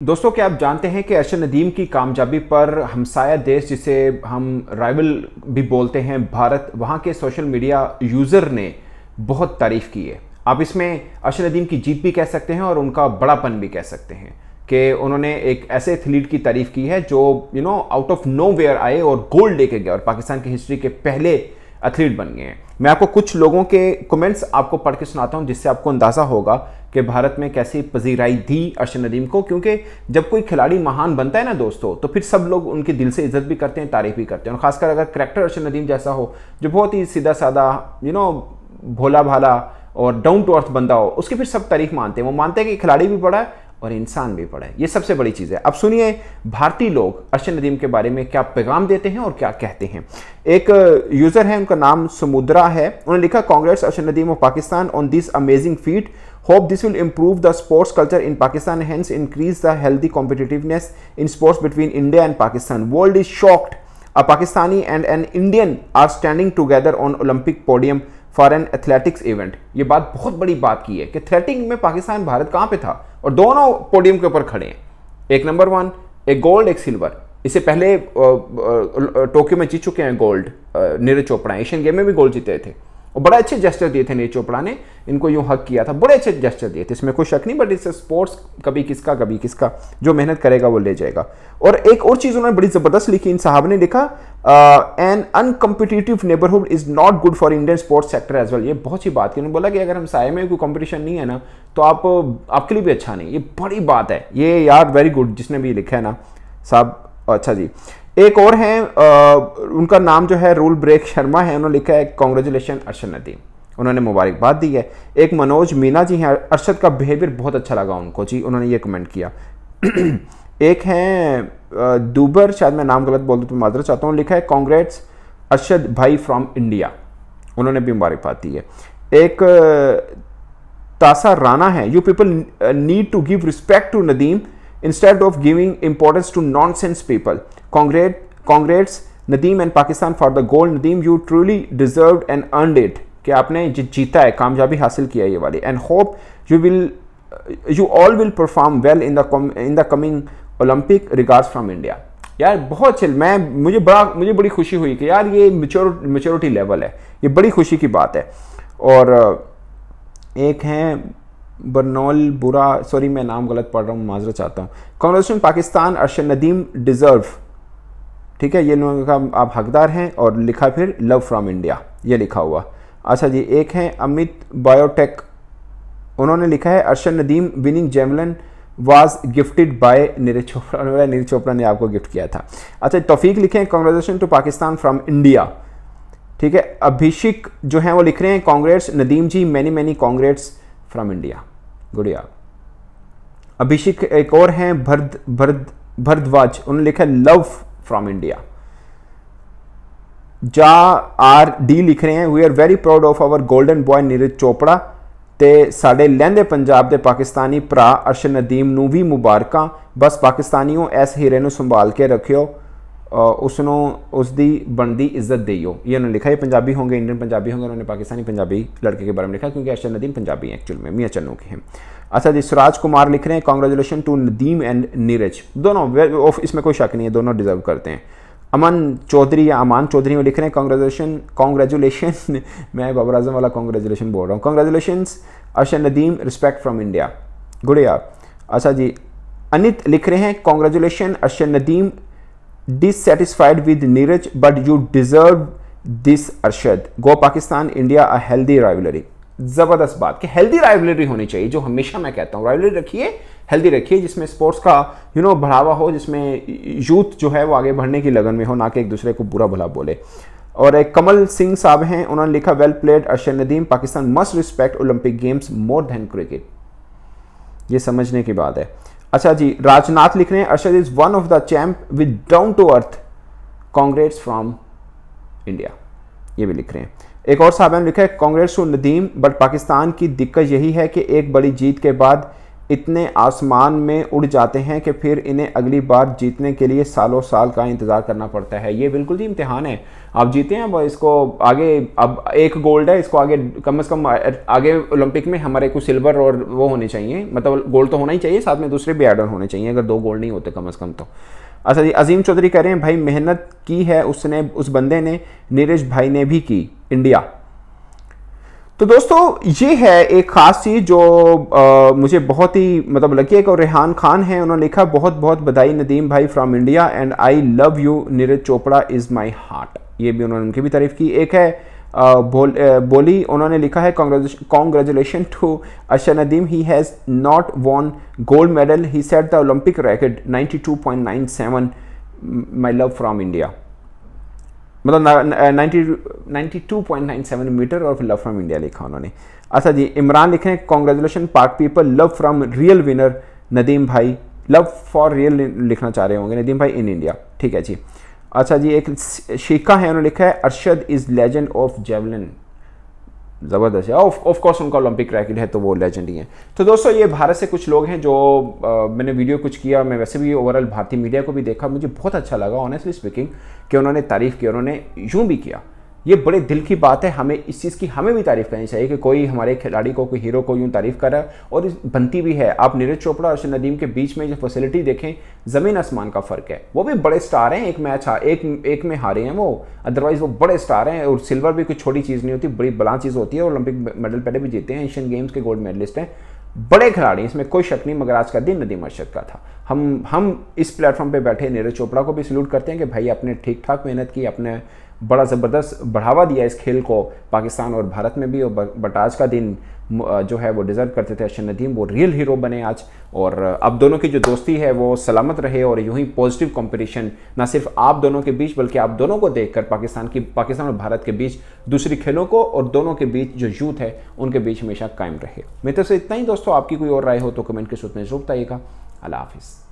दोस्तों, क्या आप जानते हैं कि अरशद नदीम की कामयाबी पर हमसाया देश, जिसे हम राइवल भी बोलते हैं, भारत, वहाँ के सोशल मीडिया यूज़र ने बहुत तारीफ़ की है। आप इसमें अरशद नदीम की जीत भी कह सकते हैं और उनका बड़ापन भी कह सकते हैं कि उन्होंने एक ऐसे एथलीट की तारीफ़ की है जो आउट ऑफ नो वेयर आए और गोल्ड लेके गए और पाकिस्तान की हिस्ट्री के पहले एथलीट बन गए हैं। मैं आपको कुछ लोगों के कमेंट्स आपको पढ़ के सुनाता हूं, जिससे आपको अंदाज़ा होगा कि भारत में कैसी पजीराई दी अरशद नदीम को। क्योंकि जब कोई खिलाड़ी महान बनता है ना दोस्तों, तो फिर सब लोग उनके दिल से इज्जत भी करते हैं, तारीफ भी करते हैं। और खासकर अगर करैक्टर अरशद नदीम जैसा हो, जो बहुत ही सीधा साधा भोला भाला और डाउन टू अर्थ बंदा हो, उसकी फिर सब तारीफ मानते हैं। वो मानते हैं कि खिलाड़ी भी बड़ा है और इंसान भी बड़ा है। ये सबसे बड़ी चीज़ है। अब सुनिए भारतीय लोग अरशद नदीम के बारे में क्या पैगाम देते हैं और क्या कहते हैं। एक यूज़र है, उनका नाम समुद्रा है। उन्होंने लिखा, Congress Arshad Nadeem of Pakistan on this amazing feet, hope this will improve the sports culture in Pakistan, hence increase the healthy competitiveness in sports between India and Pakistan. World is shocked. A Pakistani and an Indian are standing together on Olympic podium for an athletics event. ये बात बहुत बड़ी बात की है कि athletics में पाकिस्तान भारत कहाँ पे था और दोनों पोडियम के ऊपर खड़े हैं। एक नंबर 1, एक गोल्ड, एक सिल्वर। इससे पहले टोक्यो में जीत चुके हैं gold Neeraj Chopra. Asian game में भी गोल्ड जीते थे और बड़े अच्छे जेस्चर दिए थे। नीरज चोपड़ा ने इनको यूं हक किया था, बड़े अच्छे जेस्चर दिए थे, इसमें कोई शक नहीं। बट इट्स स्पोर्ट्स, कभी किसका, जो मेहनत करेगा वो ले जाएगा। और एक और चीज उन्होंने बड़ी जबरदस्त लिखी, इन साहब ने लिखा, an uncompetitive neighbourhood is not good for Indian sports sector as well. ये बहुत सी बात की। उन्होंने बोला कि अगर हम साए में कोई कंपटीशन नहीं है ना, तो आपके लिए भी अच्छा नहीं। ये बड़ी बात है ये यार, वेरी गुड जिसने भी लिखा है ना साहब। अच्छा जी, एक और हैं, उनका नाम जो है रूल ब्रेक शर्मा है। उन्होंने लिखा है, कांग्रेचुलेशन अरशद नदीम। उन्होंने मुबारकबाद दी है। एक मनोज मीना जी हैं, अरशद का बिहेवियर बहुत अच्छा लगा उनको जी, उन्होंने ये कमेंट किया। एक हैं दुबर, शायद मैं नाम गलत बोल दूँ तो माजरत चाहता हूँ, लिखा है, कांग्रेट्स अरशद भाई फ्रॉम इंडिया। उन्होंने भी मुबारकबाद दी है। एक तासा राना है, you people need to give respect to Nadeem instead of giving importance to nonsense people. Congrats Nadeem and Pakistan for the gold. Nadeem, you truly deserved and earned it. कि आपने जीता है, कामयाबी हासिल किया ये वाली। And hope you all will perform well in the coming Olympic. Regards from India. यार बहुत चिल, मुझे बड़ी खुशी हुई कि यार ये मेच्योरिटी लेवल है, ये बड़ी खुशी की बात है। और एक हैं बरनौल बुरा, सॉरी मैं नाम गलत पढ़ रहा हूँ, माजरा चाहता हूँ। कांग्रेचुलेशन पाकिस्तान अरशद नदीम डिजर्व, ठीक है, ये लोगों का आप हकदार हैं। और लिखा फिर लव फ्रॉम इंडिया, ये लिखा हुआ। अच्छा जी, एक है अमित बायोटेक, उन्होंने लिखा है, Arshad Nadeem winning javelin was gifted by Neeraj Chopra. Neeraj Chopra ने आपको गिफ्ट किया था। अच्छा, तौफीक लिखे हैं, congratulation to Pakistan from India, ठीक है। अभिषेक जो हैं वो लिख रहे हैं, congrats Nadeem ji, many congrats from India, Gudiya. Abhishek एक और हैं भरद्वाज, उन्होंने लिखा है लव फ्रॉम इंडिया। जा आर डी लिख रहे हैं, we are very proud of our golden boy Neeraj Chopra ते साडे लहंदे पंजाब दे पाकिस्तानी भरा अरशद नदीम नूं भी मुबारकां। बस पाकिस्तानियों इस हीरे नूं संभाल के रखियो, उसकी बनती इज्जत दियो। ये उन्होंने लिखा है, पंजाबी होंगे, इंडियन पंजाबी होंगे, उन्होंने पाकिस्तानी पंजाबी लड़के के बारे में लिखा, क्योंकि अरशद नदीम पंजाबी हैं एक्चुअल में, मियाँ चन्नू के हैं। अच्छा जी, सुराज कुमार लिख रहे हैं, congratulation to Nadeem and Neeraj, दोनों, इसमें कोई शक नहीं है, दोनों डिजर्व करते हैं। अमन चौधरी या अमान चौधरी में लिख रहे हैं, कांग्रेचुलेशन मैं बाबर आजम वाला कांग्रेचुलेशन बोल रहा हूँ, congratulation Arshad Nadeem, respect from India, गुड़िया। अच्छा जी, अनित लिख रहे हैं, congratulation Arshad Nadeem, dissatisfied with Neeraj but you deserve this Arshad. Go Pakistan India a healthy rivalry. जबरदस्त बात कि हेल्दी राइवलरी होनी चाहिए, जो हमेशा मैं कहता हूँ, राइवलरी रखिए, हेल्दी रखिए, जिसमें स्पोर्ट्स का बढ़ावा हो, जिसमें यूथ जो है वो आगे बढ़ने की लगन में हो, ना कि एक दूसरे को बुरा भला बोले। और एक कमल सिंह साहब हैं, उन्होंने लिखा, well played Arshad Nadeem, Pakistan must respect Olympic games more than cricket. ये समझने की बात है। अच्छा जी, राजनाथ लिख रहे हैं, Arshad is one of the champ with down to earth, congrats from India, ये भी लिख रहे हैं। एक और साहब ने लिखा है, congrats to Nadeem, but Pakistan की दिक्कत यही है कि एक बड़ी जीत के बाद इतने आसमान में उड़ जाते हैं कि फिर इन्हें अगली बार जीतने के लिए सालों साल का इंतज़ार करना पड़ता है। ये बिल्कुल ही इम्तिहान है। आप जीते हैं, अब इसको आगे, अब एक गोल्ड है, इसको आगे कम से कम आगे ओलंपिक में हमारे कुछ सिल्वर और वो होने चाहिए, मतलब गोल्ड तो होना ही चाहिए, साथ में दूसरे भी ऐड ऑन होने चाहिए, अगर 2 गोल्ड नहीं होते कम से कम तो। अच्छा जी, अजीम चौधरी कह रहे हैं भाई मेहनत की है उसने, उस बंदे ने, नीरज भाई ने भी की, इंडिया। तो दोस्तों ये है एक खास चीज़ जो मुझे बहुत ही मतलब लगी है। और रेहान खान है, उन्होंने लिखा बहुत बहुत बधाई नदीम भाई from India and I love you, Neeraj Chopra is my heart. ये भी उन्होंने उनकी भी तारीफ की। एक है बोली, उन्होंने लिखा है congratulation to Arshad Nadeem, he has not won gold medal, he set the Olympic racket 92.97, my love from India, मतलब 92.97 मीटर और लव फ्रॉम इंडिया लिखा उन्होंने। अच्छा जी, इमरान लिखे हैं कॉन्ग्रेचुलेशन पाक people, love from real winner Nadeem भाई, लव फॉर रियल लिखना चाह रहे होंगे नदीम भाई इन इंडिया, ठीक है जी। अच्छा जी, एक शीखा है, उन्होंने लिखा है Arshad is legend of javelin, ज़बरदस्त है, ऑफ कोर्स उनका ओलंपिक रैकेट है तो वो लेजेंड ही है। तो दोस्तों ये भारत से कुछ लोग हैं जो मैंने वीडियो कुछ किया, मैं वैसे भी ओवरऑल भारतीय मीडिया को भी देखा, मुझे बहुत अच्छा लगा ऑनेस्टली स्पीकिंग कि उन्होंने तारीफ़ की, उन्होंने यूँ भी किया। ये बड़े दिल की बात है, हमें इस चीज़ की हमें भी तारीफ़ करनी चाहिए कि कोई हमारे खिलाड़ी को, कोई हीरो को यूँ तारीफ़ कर रहा है और इस बनती भी है। आप नीरज चोपड़ा और अर्शद नदीम के बीच में जो फैसिलिटी देखें, ज़मीन आसमान का फ़र्क है। वो भी बड़े स्टार हैं, एक मैच एक में हारे हैं वो, अदरवाइज़ वो बड़े स्टार हैं। और सिल्वर भी कुछ छोटी चीज़ नहीं होती, बड़ी बड़ा चीज़ होती है। ओलंपिक मेडल पहले भी जीते हैं, एशियन गेम्स के गोल्ड मेडलिस्ट हैं, बड़े खिलाड़ी, इसमें कोई शक नहीं। मगर आज का दिन नदीम अरशद का था। हम इस प्लेटफॉर्म पे बैठे नीरज चोपड़ा को भी सल्यूट करते हैं कि भाई आपने ठीक ठाक मेहनत की, आपने बड़ा ज़बरदस्त बढ़ावा दिया इस खेल को पाकिस्तान और भारत में भी। और बट आज का दिन जो है वो डिज़र्व करते थे अर्शद नदीम, वो रियल हीरो बने आज। और अब दोनों की जो दोस्ती है वो सलामत रहे और यूं ही पॉजिटिव कंपटीशन ना सिर्फ आप दोनों के बीच बल्कि आप दोनों को देखकर पाकिस्तान और भारत के बीच, दूसरी खेलों को और दोनों के बीच जो यूथ है उनके बीच हमेशा कायम रहे। मेरे तरफ से इतना ही दोस्तों, आपकी कोई और राय हो तो कमेंट के सूत्र में जरूर बताइएगा। अल्लाह हाफिज़।